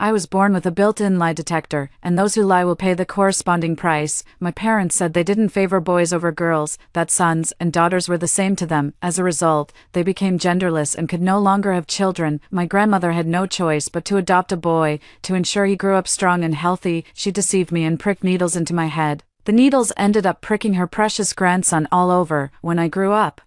I was born with a built-in lie detector, and those who lie will pay the corresponding price. My parents said they didn't favor boys over girls, that sons and daughters were the same to them. As a result, they became genderless and could no longer have children. My grandmother had no choice but to adopt a boy. To ensure he grew up strong and healthy, she deceived me and pricked needles into my head. The needles ended up pricking her precious grandson all over. When I grew up,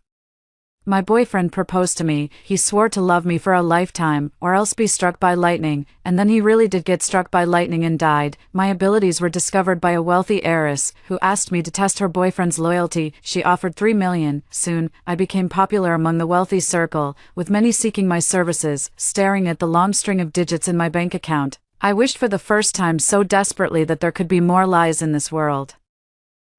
my boyfriend proposed to me. He swore to love me for a lifetime, or else be struck by lightning, and then he really did get struck by lightning and died. My abilities were discovered by a wealthy heiress, who asked me to test her boyfriend's loyalty. She offered $3 million. Soon, I became popular among the wealthy circle, with many seeking my services. Staring at the long string of digits in my bank account, I wished for the first time so desperately that there could be more lies in this world.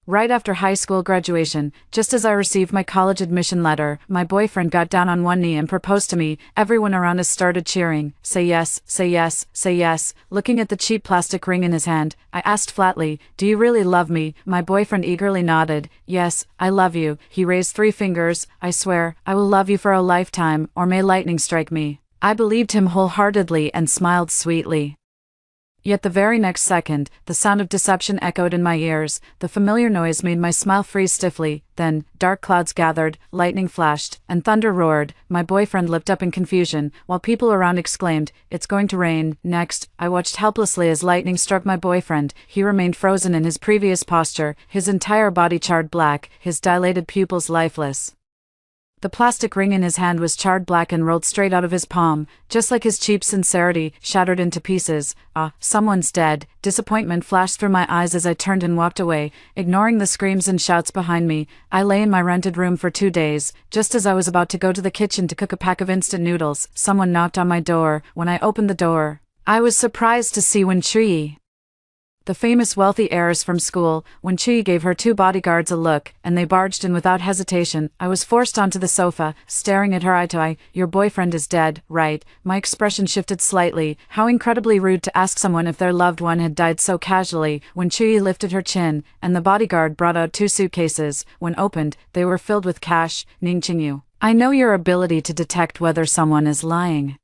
Right after high school graduation, just as I received my college admission letter, my boyfriend got down on one knee and proposed to me. Everyone around us started cheering. Say yes, say yes, say yes. Looking at the cheap plastic ring in his hand, I asked flatly, "Do you really love me?" My boyfriend eagerly nodded. "Yes, I love you." He raised 3 fingers. "I swear, I will love you for a lifetime, or may lightning strike me." I believed him wholeheartedly and smiled sweetly. Yet the very next second, the sound of deception echoed in my ears. The familiar noise made my smile freeze stiffly. Then, dark clouds gathered, lightning flashed, and thunder roared. My boyfriend looked up in confusion, while people around exclaimed, "It's going to rain." Next, I watched helplessly as lightning struck my boyfriend. He remained frozen in his previous posture, his entire body charred black, his dilated pupils lifeless. The plastic ring in his hand was charred black and rolled straight out of his palm, just like his cheap sincerity, shattered into pieces. Someone's dead. Disappointment flashed through my eyes as I turned and walked away, ignoring the screams and shouts behind me. I lay in my rented room for 2 days. Just as I was about to go to the kitchen to cook a pack of instant noodles, someone knocked on my door. When I opened the door, I was surprised to see Wen-Chui, the famous wealthy heiress from school. Wen-Chui gave her 2 bodyguards a look, and they barged in without hesitation. I was forced onto the sofa, staring at her eye to eye. "Your boyfriend is dead, right?" My expression shifted slightly. How incredibly rude to ask someone if their loved one had died so casually. Wen-Chui lifted her chin, and the bodyguard brought out 2 suitcases. When opened, they were filled with cash. "Ning-Qingyu, I know your ability to detect whether someone is lying.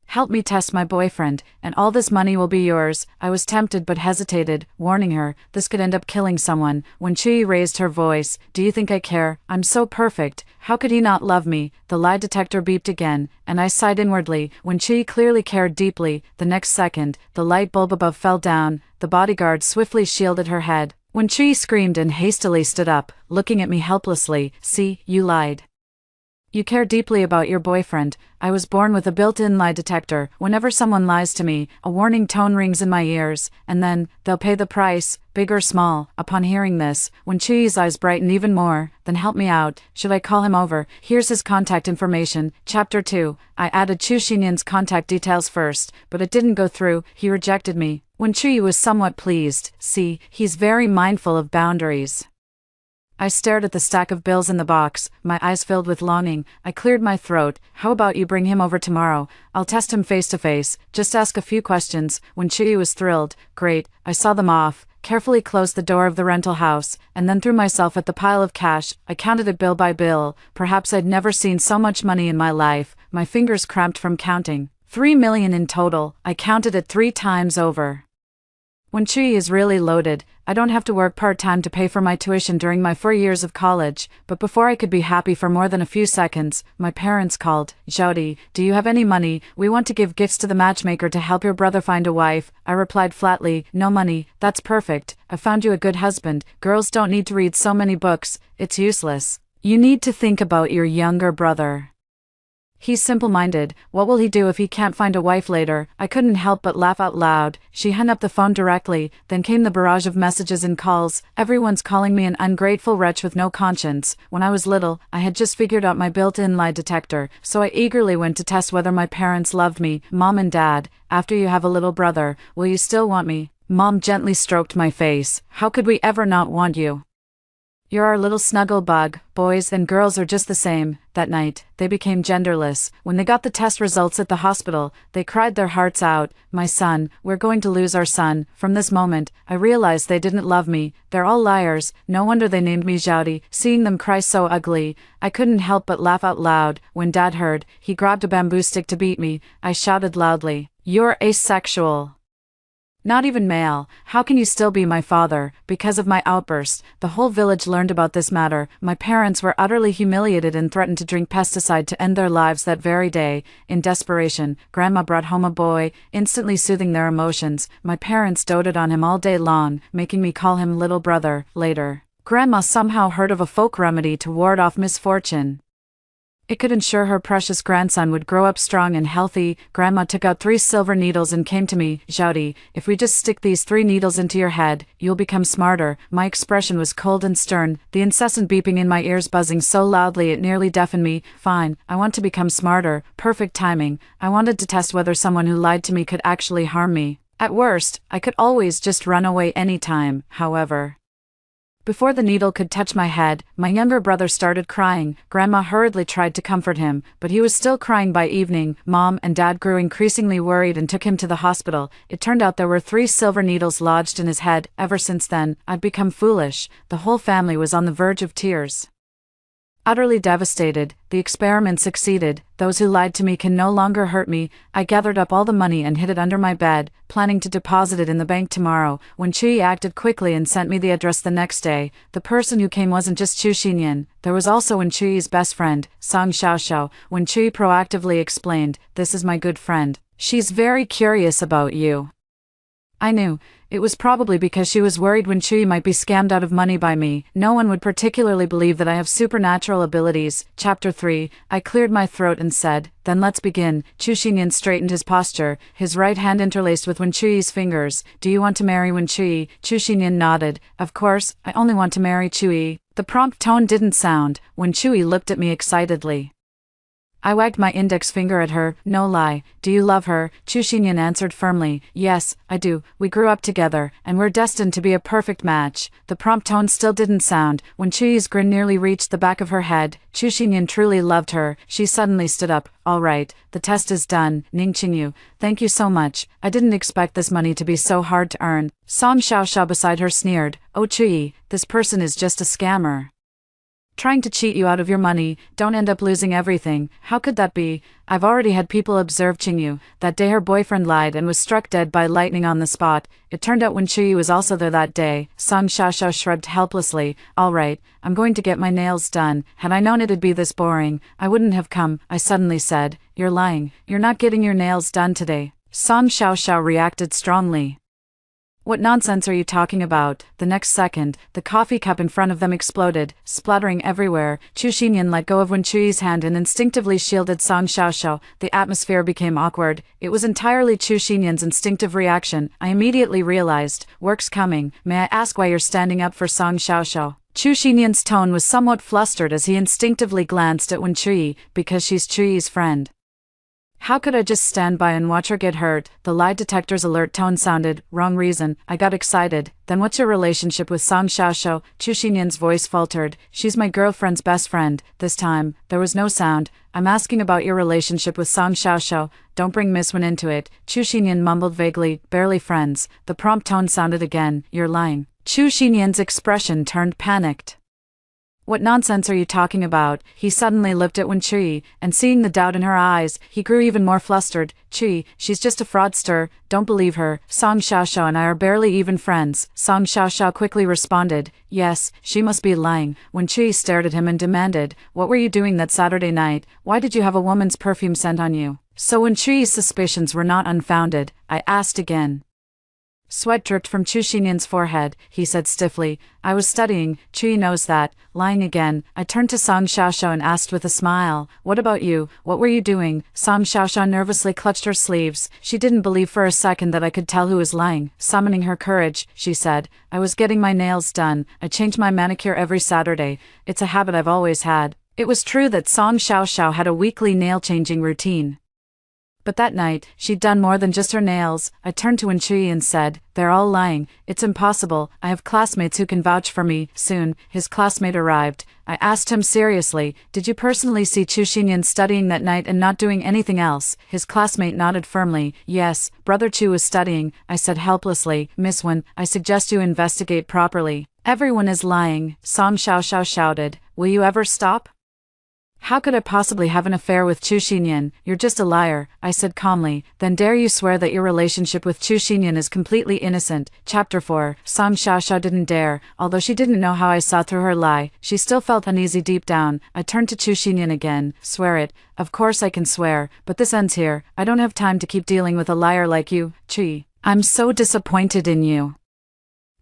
Help me test my boyfriend, and all this money will be yours." I was tempted but hesitated, warning her, this could end up killing someone. Wen-Chui raised her voice. "Do you think I care? I'm so perfect. How could he not love me?" The lie detector beeped again, and I sighed inwardly. Wen-Chui clearly cared deeply. The next second, the light bulb above fell down. The bodyguard swiftly shielded her head. Wen-Chui screamed and hastily stood up, looking at me helplessly. "See, you lied. You care deeply about your boyfriend." I was born with a built-in lie detector. Whenever someone lies to me, a warning tone rings in my ears, and then, "They'll pay the price, big or small." Upon hearing this, Wen-Chui's eyes brightened even more. "Then help me out. Should I call him over? Here's his contact information." Chapter 2. I added Chu Xinyan's contact details first, but it didn't go through. He rejected me. Wen-Chui was somewhat pleased. See, he's very mindful of boundaries. I stared at the stack of bills in the box, my eyes filled with longing. I cleared my throat. "How about you bring him over tomorrow? I'll test him face to face. Just ask a few questions." Wen-Chui was thrilled. "Great." I saw them off, carefully closed the door of the rental house, and then threw myself at the pile of cash. I counted it bill by bill. Perhaps I'd never seen so much money in my life. My fingers cramped from counting. 3 million in total. I counted it 3 times over. Wen-Chui is really loaded. I don't have to work part-time to pay for my tuition during my 4 years of college. But before I could be happy for more than a few seconds, my parents called. "Zhaodi, do you have any money? We want to give gifts to the matchmaker to help your brother find a wife." I replied flatly, "No money." "That's perfect. I found you a good husband. Girls don't need to read so many books. It's useless. You need to think about your younger brother. He's simple-minded. What will he do if he can't find a wife later?" I couldn't help but laugh out loud. She hung up the phone directly. Then came the barrage of messages and calls. Everyone's calling me an ungrateful wretch with no conscience. When I was little, I had just figured out my built-in lie detector, so I eagerly went to test whether my parents loved me. "Mom and Dad, after you have a little brother, will you still want me?" Mom gently stroked my face. "How could we ever not want you? You're our little snuggle bug. Boys and girls are just the same. That night, they became genderless. When they got the test results at the hospital, they cried their hearts out. My son, we're going to lose our son. From this moment, I realized they didn't love me. They're all liars. No wonder they named me Xiaodi. Seeing them cry so ugly, I couldn't help but laugh out loud. When Dad heard, he grabbed a bamboo stick to beat me. I shouted loudly, "You're asexual. Not even male. How can you still be my father?" Because of my outburst, the whole village learned about this matter. My parents were utterly humiliated and threatened to drink pesticide to end their lives that very day. In desperation, Grandma brought home a boy, instantly soothing their emotions. My parents doted on him all day long, making me call him little brother. Later, Grandma somehow heard of a folk remedy to ward off misfortune. It could ensure her precious grandson would grow up strong and healthy. Grandma took out 3 silver needles and came to me. "Xiaodi, if we just stick these 3 needles into your head, you'll become smarter." My expression was cold and stern, the incessant beeping in my ears buzzing so loudly it nearly deafened me. Fine, I want to become smarter. Perfect timing. I wanted to test whether someone who lied to me could actually harm me. At worst, I could always just run away anytime. However, before the needle could touch my head, my younger brother started crying. Grandma hurriedly tried to comfort him, but he was still crying by evening. Mom and Dad grew increasingly worried and took him to the hospital. It turned out there were 3 silver needles lodged in his head. Ever since then, I'd become foolish. The whole family was on the verge of tears. Utterly devastated, the experiment succeeded. Those who lied to me can no longer hurt me. I gathered up all the money and hid it under my bed, planning to deposit it in the bank tomorrow. When Chui acted quickly and sent me the address the next day, the person who came wasn't just Chu Xinyan. There was also Wen Chui's best friend, Song Xiaoxiao. When Chui proactively explained, "This is my good friend. She's very curious about you." I knew. It was probably because she was worried Wen Chui might be scammed out of money by me. No one would particularly believe that I have supernatural abilities. Chapter 3. I cleared my throat and said, "Then let's begin." Chu Xinyan straightened his posture, his right hand interlaced with Wen Chui's fingers. "Do you want to marry Wen Chui?" Chu Xinyan nodded. "Of course, I only want to marry Chui." The prompt tone didn't sound. Wen Chui looked at me excitedly. I wagged my index finger at her. "No lie. Do you love her?" Chu Xinyan answered firmly. "Yes, I do. We grew up together, and we're destined to be a perfect match." The prompt tone still didn't sound. When Chui's grin nearly reached the back of her head, Chu Xinyan truly loved her. She suddenly stood up. "All right, the test is done. Ning Qingyu, thank you so much. I didn't expect this money to be so hard to earn." Song Xiaoxiao beside her sneered. "Oh Chui, this person is just a scammer. Trying to cheat you out of your money. Don't end up losing everything. How could that be? I've already had people observe Qingyu. That day her boyfriend lied and was struck dead by lightning on the spot. It turned out Wen Chui was also there that day." Song Xiaoxiao shrugged helplessly. "All right, I'm going to get my nails done. Had I known it'd be this boring, I wouldn't have come." I suddenly said, "You're lying. You're not getting your nails done today." Song Xiaoxiao reacted strongly. "What nonsense are you talking about?" The next second, the coffee cup in front of them exploded, splattering everywhere. Chu Xinyan let go of Wen Chui's hand and instinctively shielded Song Xiaoxiao. The atmosphere became awkward. It was entirely Chu Xinyan's instinctive reaction. I immediately realized, work's coming. "May I ask why you're standing up for Song Xiaoxiao?" Chu Xinyan's tone was somewhat flustered as he instinctively glanced at Wen Chui. "Because she's Chui's friend." How could I just stand by and watch her get hurt? The lie detector's alert tone sounded. "Wrong reason." I got excited. "Then what's your relationship with Song Xiaoxiao?" Chu Xinyan's voice faltered. "She's my girlfriend's best friend." This time, there was no sound. "I'm asking about your relationship with Song Xiaoxiao. Don't bring Miss Wen into it." Chu Xinyan mumbled vaguely. "Barely friends." The prompt tone sounded again. "You're lying." Chu Xinyan's expression turned panicked. "What nonsense are you talking about?" He suddenly looked at Wen Chui, and seeing the doubt in her eyes, he grew even more flustered. "Chui, she's just a fraudster. Don't believe her. Song Xiaoxiao and I are barely even friends." Song Xiaoxiao quickly responded, "Yes, she must be lying." Wen Chui stared at him and demanded, "What were you doing that Saturday night? Why did you have a woman's perfume scent on you?" So Wen Chui's suspicions were not unfounded. I asked again. Sweat dripped from Chu Xinyan's forehead. He said stiffly, "I was studying. Chui knows that." Lying again, I turned to Song Xiaoxiao and asked with a smile, "What about you? What were you doing?" Song Xiaoxiao nervously clutched her sleeves. She didn't believe for a second that I could tell who was lying. Summoning her courage, she said, "I was getting my nails done. I change my manicure every Saturday. It's a habit I've always had." It was true that Song Xiaoxiao had a weekly nail-changing routine. But that night, she'd done more than just her nails. I turned to Wenqi and said, "They're all lying. It's impossible. I have classmates who can vouch for me." Soon, his classmate arrived. I asked him seriously, "Did you personally see Chu Xinyan studying that night and not doing anything else?" His classmate nodded firmly. "Yes, Brother Chu was studying," I said helplessly. "Miss Wen, I suggest you investigate properly." "Everyone is lying," Song Xiaoxiao shouted. "Will you ever stop?" "How could I possibly have an affair with Chu Xinyan? You're just a liar," I said calmly. "Then dare you swear that your relationship with Chu Xinyan is completely innocent?" Chapter 4. Song Xiaoxiao didn't dare. Although she didn't know how I saw through her lie, she still felt uneasy deep down. I turned to Chu Xinyan again. "Swear it." "Of course I can swear, but this ends here. I don't have time to keep dealing with a liar like you, Chi. I'm so disappointed in you.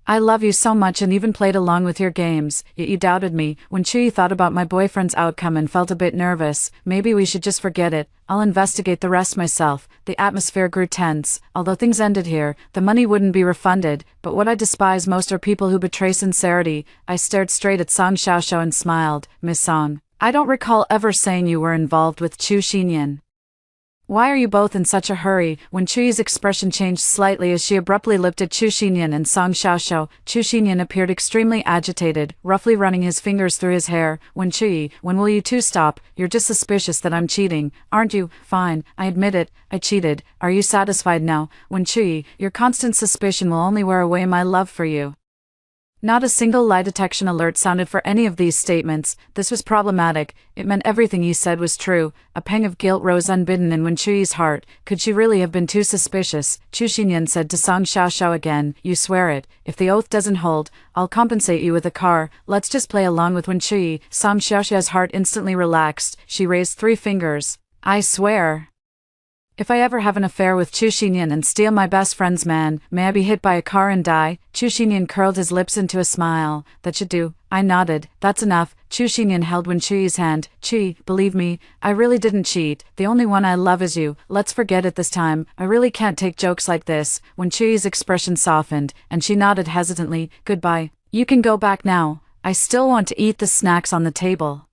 I love you so much and even played along with your games, yet you doubted me." When Chui thought about my boyfriend's outcome and felt a bit nervous. "Maybe we should just forget it. I'll investigate the rest myself." The atmosphere grew tense. Although things ended here, the money wouldn't be refunded, but what I despise most are people who betray sincerity. I stared straight at Song Xiaoxiao and smiled. "Miss Song, I don't recall ever saying you were involved with Chu Xinyan. Why are you both in such a hurry?" When Chui's expression changed slightly as she abruptly looked at Chu Xinyan and Song Xiaoxiao, Chu Xinyan appeared extremely agitated, roughly running his fingers through his hair. "When will you two stop? You're just suspicious that I'm cheating, aren't you?" "Fine, I admit it, I cheated. Are you satisfied now?" "When your constant suspicion will only wear away my love for you." Not a single lie detection alert sounded for any of these statements. This was problematic. It meant everything he said was true. A pang of guilt rose unbidden in Wen Chui's heart. Could she really have been too suspicious? Chu Xinyan said to Song Xiaoxiao again, "You swear it. If the oath doesn't hold, I'll compensate you with a car. Let's just play along with Wen Chui." Song Xiaoxiao's heart instantly relaxed. She raised 3 fingers. "I swear. If I ever have an affair with Chu Xinyan and steal my best friend's man, may I be hit by a car and die?" Chu Xinyan curled his lips into a smile. "That should do." I nodded. "That's enough." Chu Xinyan held Wen Chui's hand. "Chi, believe me, I really didn't cheat. The only one I love is you. Let's forget it this time. I really can't take jokes like this." Wen Chui's expression softened, and she nodded hesitantly. "Goodbye. You can go back now. I still want to eat the snacks on the table."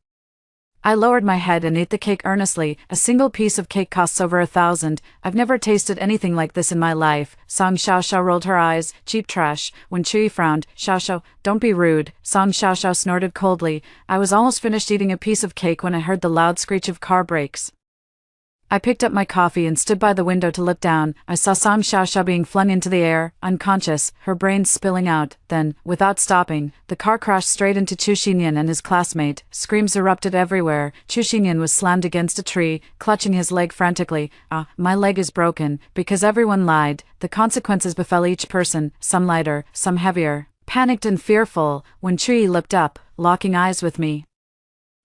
I lowered my head and ate the cake earnestly. A single piece of cake costs over 1,000. I've never tasted anything like this in my life. Song Xiaoxiao rolled her eyes. "Cheap trash." When Chui frowned, "Xiaoxiao, don't be rude." Song Xiaoxiao snorted coldly. I was almost finished eating a piece of cake when I heard the loud screech of car brakes. I picked up my coffee and stood by the window to look down. I saw Song Xiaoxiao being flung into the air, unconscious, her brains spilling out. Then, without stopping, the car crashed straight into Chu Xinyan and his classmate. Screams erupted everywhere. Chu Xinyan was slammed against a tree, clutching his leg frantically. My leg is broken, because everyone lied. The consequences befell each person, some lighter, some heavier. Panicked and fearful, when Chui looked up, locking eyes with me.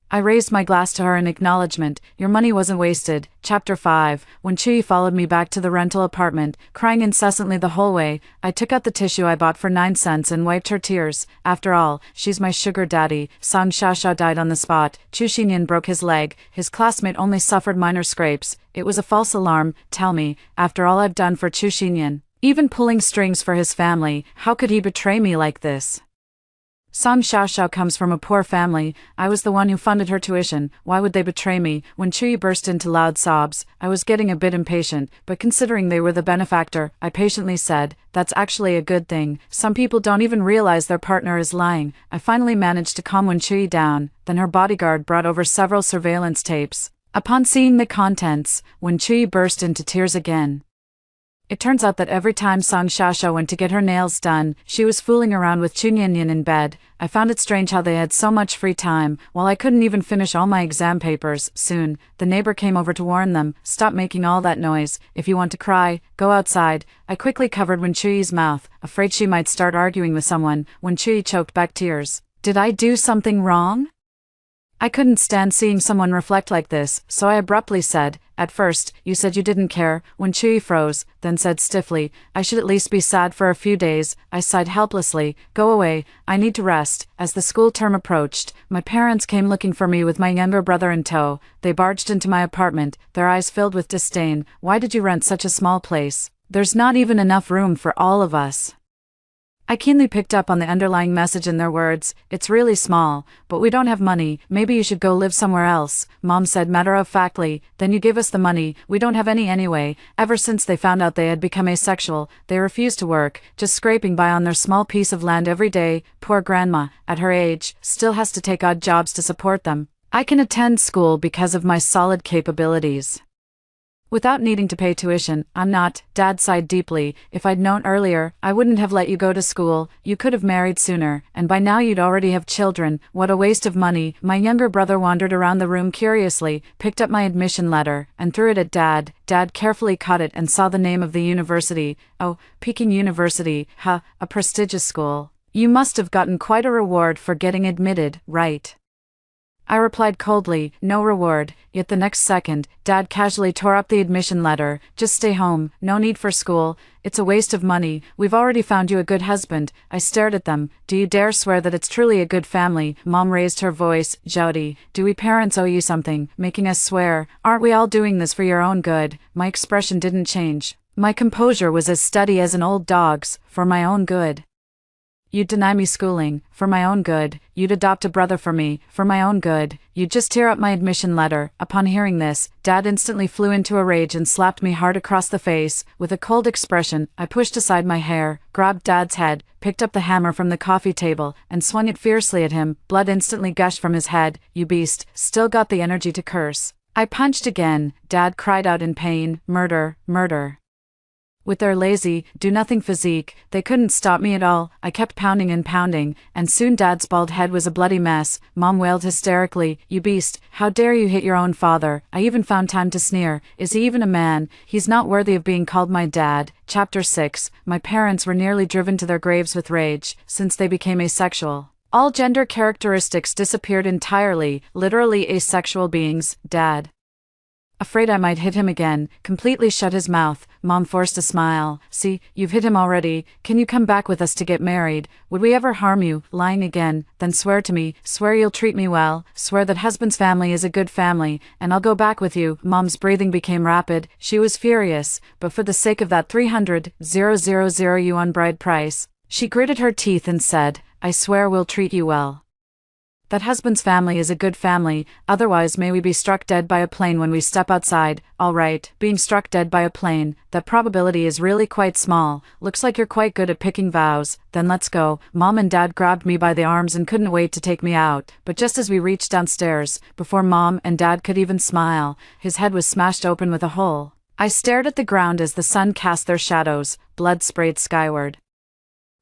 I raised my glass to her in acknowledgement. "Your money wasn't wasted." Chapter 5. When Chui followed me back to the rental apartment, crying incessantly the whole way, I took out the tissue I bought for 9 cents and wiped her tears. After all, she's my sugar daddy. Song Xiaoxiao died on the spot. Chu Xinyan broke his leg. His classmate only suffered minor scrapes. It was a false alarm. Tell me, after all I've done for Chu Xinyan, even pulling strings for his family, how could he betray me like this? Song Xiaoxiao comes from a poor family. I was the one who funded her tuition. Why would they betray me? When Chui burst into loud sobs, I was getting a bit impatient, but considering they were the benefactor, I patiently said, "That's actually a good thing. Some people don't even realize their partner is lying." I finally managed to calm Wen Chui down. Then her bodyguard brought over several surveillance tapes. Upon seeing the contents, Wen Chui burst into tears again. It turns out that every time Song Xiaoxiao went to get her nails done, she was fooling around with Chu Xinyan in bed. I found it strange how they had so much free time, while I couldn't even finish all my exam papers. Soon, the neighbor came over to warn them, "Stop making all that noise. If you want to cry, go outside." I quickly covered Wen Chui's mouth, afraid she might start arguing with someone. Wen Chui choked back tears. "Did I do something wrong?" I couldn't stand seeing someone reflect like this, so I abruptly said, "At first, you said you didn't care." When Chui froze, then said stiffly, "I should at least be sad for a few days." I sighed helplessly. "Go away, I need to rest." As the school term approached, my parents came looking for me with my younger brother in tow. They barged into my apartment, their eyes filled with disdain. "Why did you rent such a small place? There's not even enough room for all of us." I keenly picked up on the underlying message in their words. It's really small, but we don't have money. Maybe you should go live somewhere else, Mom said matter-of-factly. Then you give us the money. We don't have any anyway. Ever since they found out they had become asexual, they refused to work, just scraping by on their small piece of land every day. Poor grandma, at her age, still has to take odd jobs to support them. I can attend school because of my solid capabilities. Without needing to pay tuition, I'm not. Dad sighed deeply. If I'd known earlier, I wouldn't have let you go to school. You could have married sooner, and by now you'd already have children. What a waste of money. My younger brother wandered around the room curiously, picked up my admission letter, and threw it at Dad. Dad carefully caught it and saw the name of the university. Oh, Peking University. A prestigious school. You must have gotten quite a reward for getting admitted, right? I replied coldly, no reward, yet the next second, Dad casually tore up the admission letter. Just stay home, no need for school, it's a waste of money, we've already found you a good husband. I stared at them. Do you dare swear that it's truly a good family? Mom raised her voice. Jody, do we parents owe you something, making us swear? Aren't we all doing this for your own good? My expression didn't change. My composure was as steady as an old dog's, for my own good. You'd deny me schooling, for my own good. You'd adopt a brother for me, for my own good. You'd just tear up my admission letter. Upon hearing this, Dad instantly flew into a rage and slapped me hard across the face. With a cold expression, I pushed aside my hair, grabbed Dad's head, picked up the hammer from the coffee table, and swung it fiercely at him. Blood instantly gushed from his head. You beast, still got the energy to curse. I punched again. Dad cried out in pain. Murder, murder. With their lazy, do-nothing physique, they couldn't stop me at all. I kept pounding and pounding, and soon Dad's bald head was a bloody mess. Mom wailed hysterically, you beast, how dare you hit your own father? I even found time to sneer. Is he even a man? He's not worthy of being called my dad. Chapter 6. My parents were nearly driven to their graves with rage, since they became asexual. All gender characteristics disappeared entirely, literally asexual beings. Dad, afraid I might hit him again, completely shut his mouth. Mom forced a smile. See, you've hit him already. Can you come back with us to get married? Would we ever harm you? Lying again. Then swear to me. Swear you'll treat me well. Swear that husband's family is a good family, and I'll go back with you. Mom's breathing became rapid. She was furious, but for the sake of that 300,000 yuan bride price, she gritted her teeth and said, I swear we'll treat you well. That husband's family is a good family, otherwise may we be struck dead by a plane when we step outside. All right, being struck dead by a plane, that probability is really quite small. Looks like you're quite good at picking vows. Then let's go. Mom and Dad grabbed me by the arms and couldn't wait to take me out. But just as we reached downstairs, before Mom and Dad could even smile, his head was smashed open with a hole. I stared at the ground as the sun cast their shadows. Blood sprayed skyward.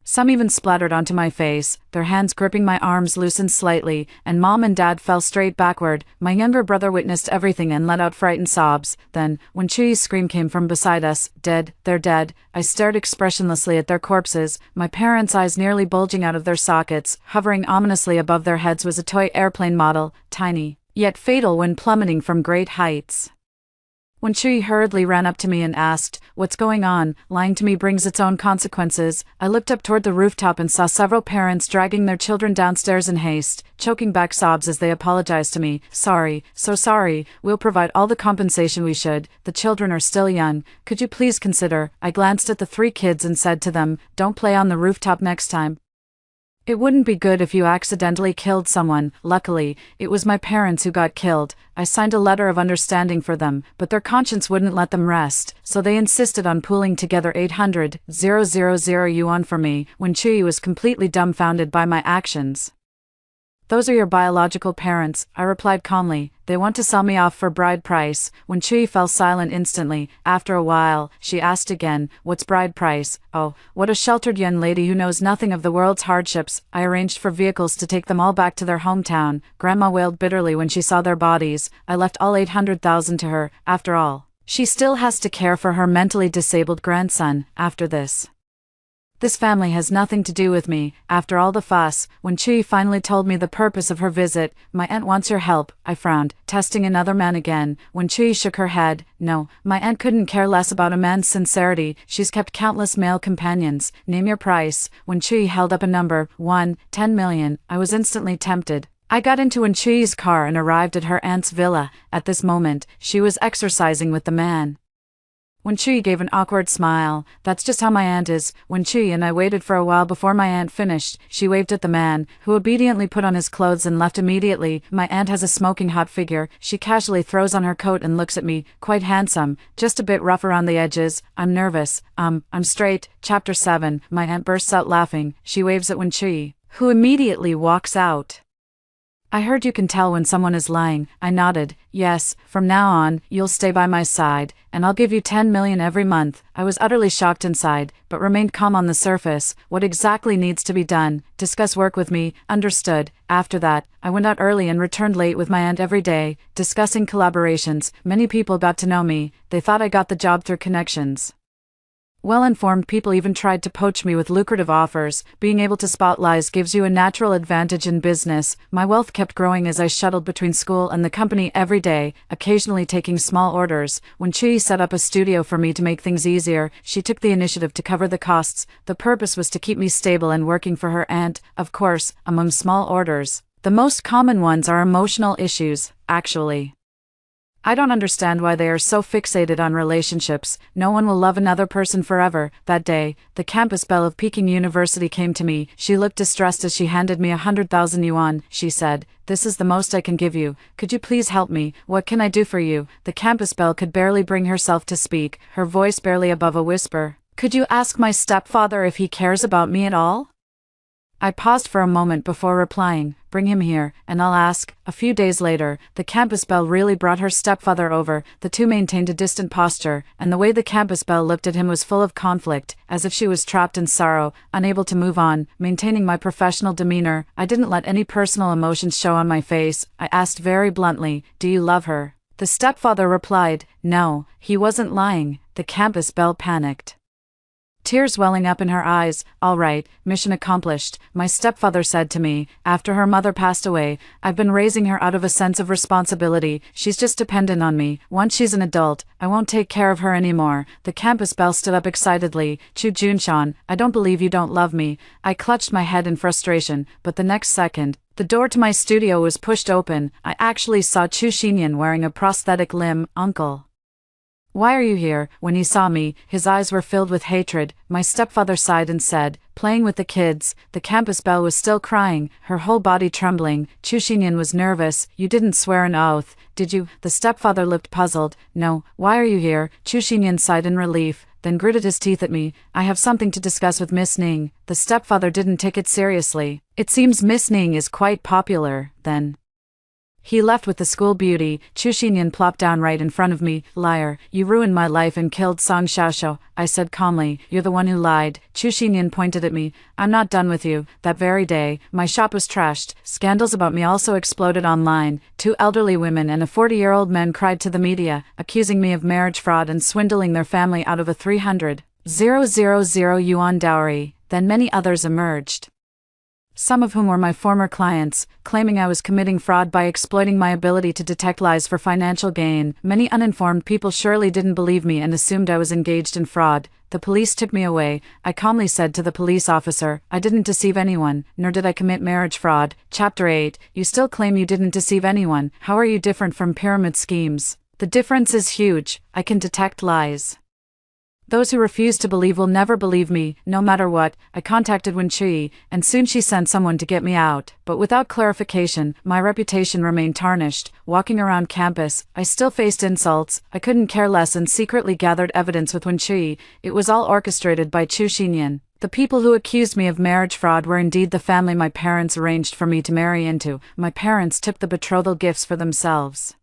Some even splattered onto my face. Their hands gripping my arms loosened slightly, and Mom and Dad fell straight backward. My younger brother witnessed everything and let out frightened sobs. Then, when Chuy's scream came from beside us, dead, they're dead, I stared expressionlessly at their corpses, my parents' eyes nearly bulging out of their sockets. Hovering ominously above their heads was a toy airplane model, tiny, yet fatal when plummeting from great heights. When Chuy hurriedly ran up to me and asked, what's going on? Lying to me brings its own consequences. I looked up toward the rooftop and saw several parents dragging their children downstairs in haste, choking back sobs as they apologized to me. Sorry, so sorry, we'll provide all the compensation we should. The children are still young. Could you please consider? I glanced at the 3 kids and said to them, don't play on the rooftop next time. It wouldn't be good if you accidentally killed someone. Luckily, it was my parents who got killed. I signed a letter of understanding for them, but their conscience wouldn't let them rest, so they insisted on pooling together 800,000 yuan for me. When Chuy was completely dumbfounded by my actions. Those are your biological parents, I replied calmly. They want to sell me off for bride price. When Chuy fell silent instantly, after a while, she asked again, what's bride price? Oh, what a sheltered young lady who knows nothing of the world's hardships. I arranged for vehicles to take them all back to their hometown. Grandma wailed bitterly when she saw their bodies. I left all 800,000 to her. After all, she still has to care for her mentally disabled grandson. After this, this family has nothing to do with me. After all the fuss, when Chuy finally told me the purpose of her visit, my aunt wants your help, I frowned, testing another man again. When Chuy shook her head, no, my aunt couldn't care less about a man's sincerity. She's kept countless male companions. Name your price. When Chuy held up a number, 10 million, I was instantly tempted. I got into Chuy's car and arrived at her aunt's villa. At this moment, she was exercising with the man. Wen Chui gave an awkward smile. That's just how my aunt is. Wen Chui and I waited for a while before my aunt finished. She waved at the man, who obediently put on his clothes and left immediately. My aunt has a smoking hot figure. She casually throws on her coat and looks at me, quite handsome, just a bit rough around the edges. I'm nervous. I'm straight. Chapter 7. My aunt bursts out laughing. She waves at Wen Chui, who immediately walks out. I heard you can tell when someone is lying. I nodded. Yes, from now on, you'll stay by my side, and I'll give you 10 million every month. I was utterly shocked inside, but remained calm on the surface. What exactly needs to be done? Discuss work with me. Understood. After that, I went out early and returned late with my aunt every day, discussing collaborations. Many people got to know me. They thought I got the job through connections. Well-informed people even tried to poach me with lucrative offers. Being able to spot lies gives you a natural advantage in business. My wealth kept growing as I shuttled between school and the company every day, occasionally taking small orders. When Chui set up a studio for me to make things easier, she took the initiative to cover the costs. The purpose was to keep me stable and working for her aunt, of course, among small orders. The most common ones are emotional issues, actually. I don't understand why they are so fixated on relationships. No one will love another person forever. That day, the campus belle of Peking University came to me. She looked distressed as she handed me 100,000 yuan. She said, "This is the most I can give you. Could you please help me? What can I do for you?" The campus belle could barely bring herself to speak, her voice barely above a whisper. "Could you ask my stepfather if he cares about me at all?" I paused for a moment before replying. "Bring him here, and I'll ask." A few days later, the campus belle really brought her stepfather over. The two maintained a distant posture, and the way the campus belle looked at him was full of conflict, as if she was trapped in sorrow, unable to move on. Maintaining my professional demeanor, I didn't let any personal emotions show on my face. I asked very bluntly, "Do you love her?" The stepfather replied, "No." He wasn't lying. The campus belle panicked, tears welling up in her eyes. "All right, mission accomplished," my stepfather said to me. "After her mother passed away, I've been raising her out of a sense of responsibility. She's just dependent on me. Once she's an adult, I won't take care of her anymore." The campus belle stood up excitedly. "Chu Junshan, I don't believe you don't love me." I clutched my head in frustration, but the next second, the door to my studio was pushed open. I actually saw Chu Xinyan wearing a prosthetic limb. "Uncle, why are you here?" When he saw me, his eyes were filled with hatred. My stepfather sighed and said, "Playing with the kids." The campus belle was still crying, her whole body trembling. Chu Xinyan was nervous. "You didn't swear an oath, did you?" The stepfather looked puzzled. "No." "Why are you here?" Chu Xinyan sighed in relief, then gritted his teeth at me. "I have something to discuss with Miss Ning." The stepfather didn't take it seriously. "It seems Miss Ning is quite popular, then." He left with the school beauty. Chu Xinyan plopped down right in front of me. "Liar, you ruined my life and killed Song Xiaoxiao," I said calmly. "You're the one who lied." Chu Xinyan pointed at me. "I'm not done with you." That very day, my shop was trashed. Scandals about me also exploded online. 2 elderly women and a 40-year-old man cried to the media, accusing me of marriage fraud and swindling their family out of a 300,000 yuan dowry. Then many others emerged, some of whom were my former clients, claiming I was committing fraud by exploiting my ability to detect lies for financial gain. Many uninformed people surely didn't believe me and assumed I was engaged in fraud. The police took me away. I calmly said to the police officer, "I didn't deceive anyone, nor did I commit marriage fraud." Chapter 8. You still claim you didn't deceive anyone. How are you different from pyramid schemes? The difference is huge. I can detect lies. Those who refuse to believe will never believe me, no matter what. I contacted Wen Chui, and soon she sent someone to get me out. But without clarification, my reputation remained tarnished. Walking around campus, I still faced insults. I couldn't care less and secretly gathered evidence with Wen Chui. It was all orchestrated by Chu Xinyan. The people who accused me of marriage fraud were indeed the family my parents arranged for me to marry into. My parents took the betrothal gifts for themselves.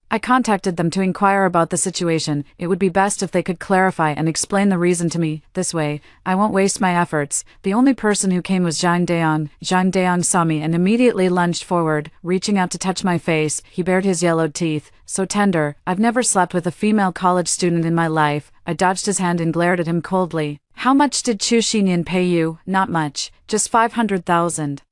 I contacted them to inquire about the situation. It would be best if they could clarify and explain the reason to me. This way, I won't waste my efforts. The only person who came was Zhang Deong. Zhang Deong saw me and immediately lunged forward, reaching out to touch my face. He bared his yellowed teeth. So tender. I've never slept with a female college student in my life. I dodged his hand and glared at him coldly. "How much did Chu Xinyan pay you?" "Not much. Just 500,000.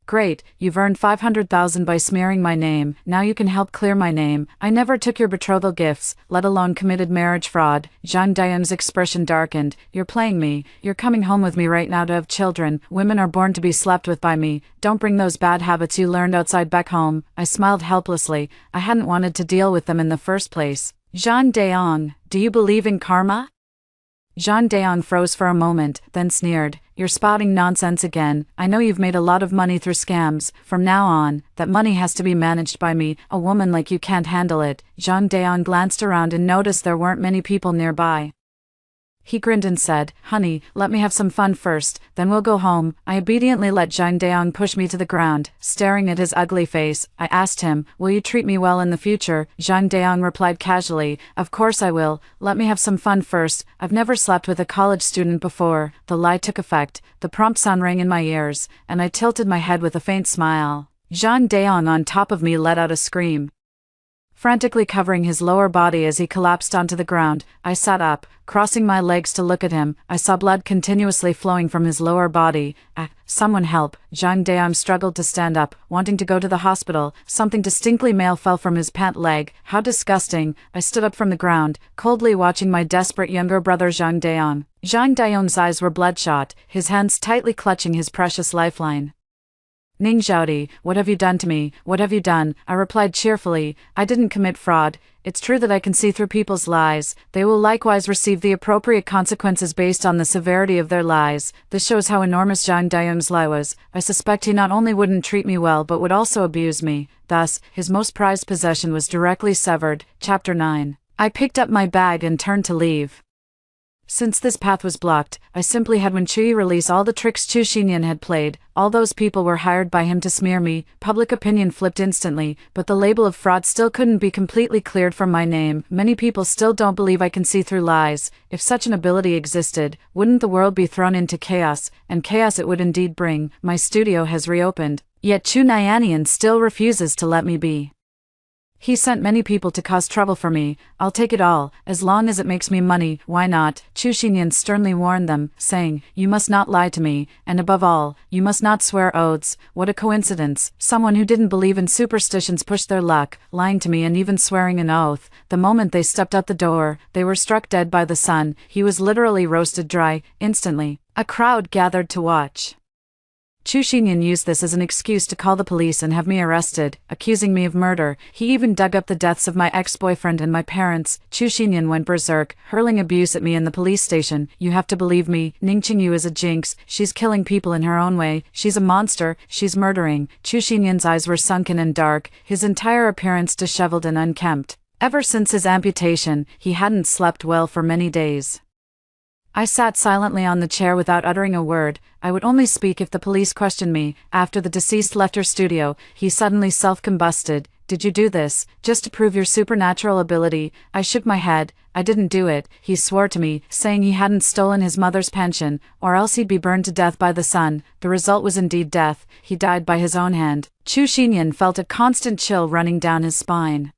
"Great, you've earned 500,000 by smearing my name. Now you can help clear my name. I never took your betrothal gifts, let alone committed marriage fraud." Zhang Dayan's expression darkened. "You're playing me. You're coming home with me right now to have children. Women are born to be slept with by me. Don't bring those bad habits you learned outside back home." I smiled helplessly. I hadn't wanted to deal with them in the first place. Jean Daong, do you believe in karma? Jean Daong froze for a moment, then sneered, "You're spouting nonsense again. I know you've made a lot of money through scams. From now on, that money has to be managed by me. A woman like you can't handle it." Jean Daong glanced around and noticed there weren't many people nearby. He grinned and said, "Honey, let me have some fun first, then we'll go home." I obediently let Jean Daong push me to the ground. Staring at his ugly face, I asked him, "Will you treat me well in the future?" Jean Daong replied casually, "Of course I will. Let me have some fun first. I've never slept with a college student before." The lie took effect. The prompt sound rang in my ears, and I tilted my head with a faint smile. Jean Daong on top of me let out a scream. Frantically covering his lower body as he collapsed onto the ground, I sat up, crossing my legs to look at him. I saw blood continuously flowing from his lower body. Someone help. Jean Daong struggled to stand up, wanting to go to the hospital. Something distinctly male fell from his pant leg. How disgusting. I stood up from the ground, coldly watching my desperate younger brother Jean Daong. Jean Daong's eyes were bloodshot, his hands tightly clutching his precious lifeline. "Ning Zhaodi, what have you done to me? What have you done?" I replied cheerfully. "I didn't commit fraud. It's true that I can see through people's lies. They will likewise receive the appropriate consequences based on the severity of their lies." This shows how enormous Jean Daong's lie was. I suspect he not only wouldn't treat me well but would also abuse me. Thus, his most prized possession was directly severed. Chapter 9. I picked up my bag and turned to leave. Since this path was blocked, I simply had Wen Chui release all the tricks Chu Xinyan had played. All those people were hired by him to smear me. Public opinion flipped instantly, but the label of fraud still couldn't be completely cleared from my name. Many people still don't believe I can see through lies. If such an ability existed, wouldn't the world be thrown into chaos? And chaos it would indeed bring. My studio has reopened. Yet Chu Nyanian still refuses to let me be. He sent many people to cause trouble for me. I'll take it all, as long as it makes me money. Why not? Chu Xinyan sternly warned them, saying, "You must not lie to me, and above all, you must not swear oaths." What a coincidence. Someone who didn't believe in superstitions pushed their luck, lying to me and even swearing an oath. The moment they stepped out the door, they were struck dead by the sun. He was literally roasted dry, instantly. A crowd gathered to watch. Chu Xinyan used this as an excuse to call the police and have me arrested, accusing me of murder. He even dug up the deaths of my ex-boyfriend and my parents. Chu Xinyan went berserk, hurling abuse at me in the police station. "You have to believe me. Ning Qingyu is a jinx. She's killing people in her own way. She's a monster. She's murdering." Chu Xinyan's eyes were sunken and dark, his entire appearance disheveled and unkempt. Ever since his amputation, he hadn't slept well for many days. I sat silently on the chair without uttering a word. I would only speak if the police questioned me. After the deceased left her studio, he suddenly self-combusted. "Did you do this, just to prove your supernatural ability?" I shook my head. "I didn't do it." He swore to me, saying he hadn't stolen his mother's pension, or else he'd be burned to death by the sun. The result was indeed death. He died by his own hand. Chu Xinyan felt a constant chill running down his spine.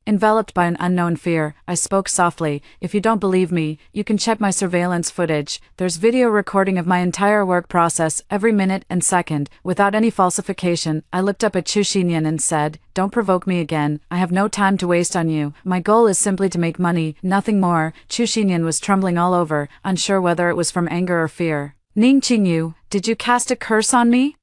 Enveloped by an unknown fear, I spoke softly. "If you don't believe me, you can check my surveillance footage. There's video recording of my entire work process, every minute and second, without any falsification." I looked up at Chu Xinyan and said, "Don't provoke me again. I have no time to waste on you. My goal is simply to make money, nothing more." Chu Xinyan was trembling all over, unsure whether it was from anger or fear. "Ning Qingyu, did you cast a curse on me?"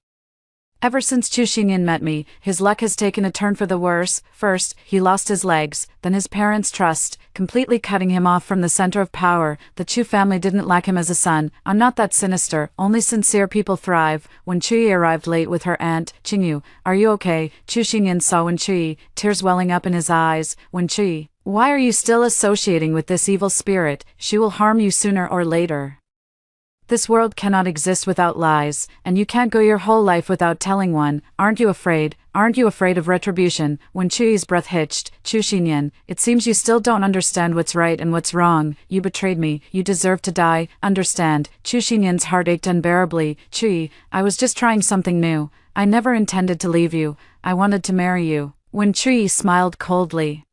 Ever since Chu Xinyan met me, his luck has taken a turn for the worse. First, he lost his legs, then his parents' trust, completely cutting him off from the center of power. The Chu family didn't lack him as a son. I'm not that sinister, only sincere people thrive. When Chui arrived late with her aunt, "Qingyu, are you okay?" Chu Xinyan saw Wen Chui, tears welling up in his eyes. "Wen Chui, why are you still associating with this evil spirit? She will harm you sooner or later. This world cannot exist without lies, and you can't go your whole life without telling one. Aren't you afraid? Aren't you afraid of retribution?" When Chui's breath hitched, "Chu Xinyan, it seems you still don't understand what's right and what's wrong. You betrayed me. You deserve to die. Understand." Chu Xinyan's heart ached unbearably. "Chui, I was just trying something new. I never intended to leave you. I wanted to marry you." When Chui smiled coldly.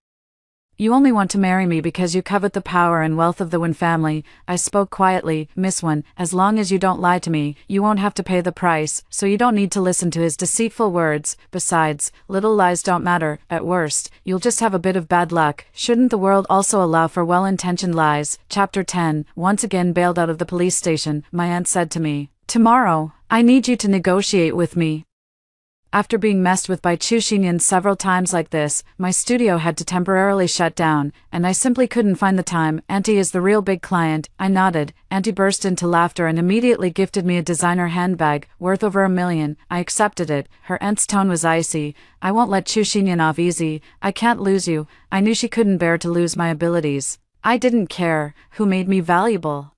"You only want to marry me because you covet the power and wealth of the Wen family." I spoke quietly. "Miss Wen, as long as you don't lie to me, you won't have to pay the price, so you don't need to listen to his deceitful words. Besides, little lies don't matter. At worst, you'll just have a bit of bad luck. Shouldn't the world also allow for well-intentioned lies?" Chapter 10. Once again bailed out of the police station, my aunt said to me, "Tomorrow, I need you to negotiate with me." After being messed with by Chu Xinyan several times like this, my studio had to temporarily shut down, and I simply couldn't find the time. Auntie is the real big client. I nodded. Auntie burst into laughter and immediately gifted me a designer handbag, worth over $1 million. I accepted it. Her aunt's tone was icy. I won't let Chu Xinyan off easy. I can't lose you. I knew she couldn't bear to lose my abilities. I didn't care who made me valuable.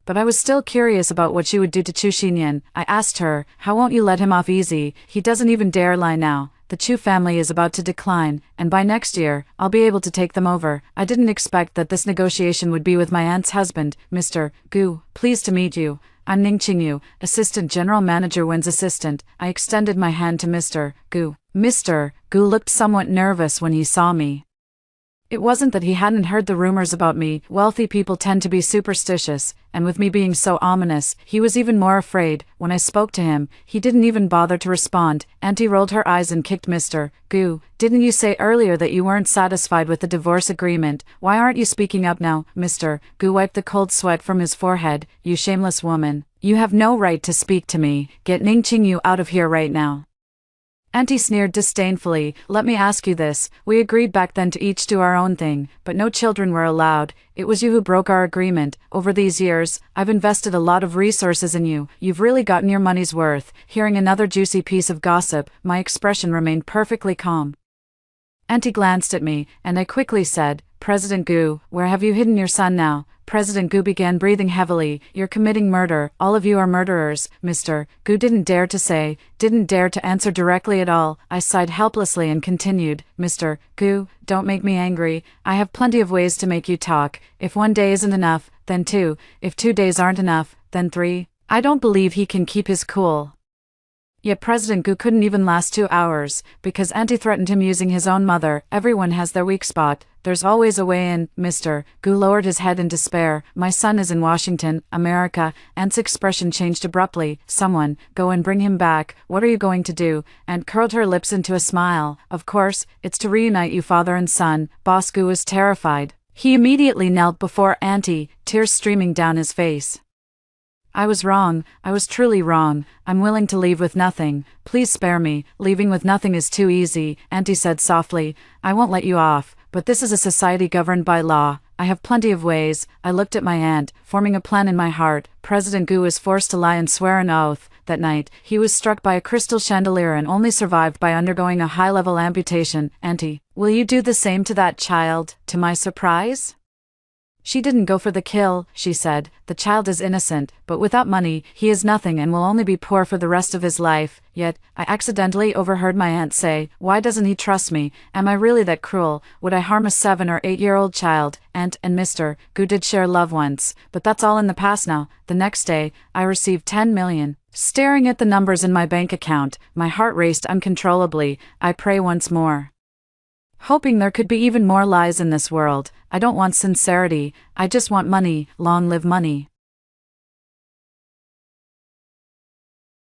But I was still curious about what she would do to Chu Xinyan. I asked her, how won't you let him off easy? He doesn't even dare lie now. The Chu family is about to decline, and by next year, I'll be able to take them over. I didn't expect that this negotiation would be with my aunt's husband, Mr. Gu. Pleased to meet you. I'm Ning Qingyu, Assistant General Manager Wen's assistant. I extended my hand to Mr. Gu. Mr. Gu looked somewhat nervous when he saw me. It wasn't that he hadn't heard the rumors about me. Wealthy people tend to be superstitious, and with me being so ominous, he was even more afraid. When I spoke to him, he didn't even bother to respond. Auntie rolled her eyes and kicked Mr. Gu. Didn't you say earlier that you weren't satisfied with the divorce agreement? Why aren't you speaking up now? Mr. Gu wiped the cold sweat from his forehead. You shameless woman. You have no right to speak to me. Get Ning Qingyu out of here right now. Auntie sneered disdainfully. Let me ask you this. We agreed back then to each do our own thing, but no children were allowed. It was you who broke our agreement. Over these years, I've invested a lot of resources in you. You've really gotten your money's worth. Hearing another juicy piece of gossip, my expression remained perfectly calm. Auntie glanced at me, and I quickly said, President Gu, where have you hidden your son now? President Gu began breathing heavily. You're committing murder. All of you are murderers. Mr. Gu didn't dare to answer directly at all. I sighed helplessly and continued, Mr. Gu, don't make me angry. I have plenty of ways to make you talk. If 1 day isn't enough, then 2. If 2 days aren't enough, then 3. I don't believe he can keep his cool. Yet President Gu couldn't even last 2 hours, because Auntie threatened him using his own mother. Everyone has their weak spot. There's always a way in. Mr. Gu lowered his head in despair. My son is in Washington, America. Aunt's expression changed abruptly. Someone, go and bring him back. What are you going to do? Aunt curled her lips into a smile. Of course, it's to reunite you father and son. Boss Gu was terrified. He immediately knelt before Auntie, tears streaming down his face. I was wrong. I was truly wrong. I'm willing to leave with nothing. Please spare me. Leaving with nothing is too easy, Auntie said softly. I won't let you off, but this is a society governed by law. I have plenty of ways. I looked at my aunt, forming a plan in my heart. President Gu was forced to lie and swear an oath. That night, he was struck by a crystal chandelier and only survived by undergoing a high-level amputation. Auntie, will you do the same to that child? To my surprise? She didn't go for the kill, she said. The child is innocent, but without money, he is nothing and will only be poor for the rest of his life. Yet, I accidentally overheard my aunt say, why doesn't he trust me? Am I really that cruel? Would I harm a 7 or 8-year-old child? Aunt and Mr. Gu did share love once, but that's all in the past now. The next day, I received 10 million. Staring at the numbers in my bank account, my heart raced uncontrollably. I pray once more, hoping there could be even more lies in this world. I don't want sincerity, I just want money. Long live money.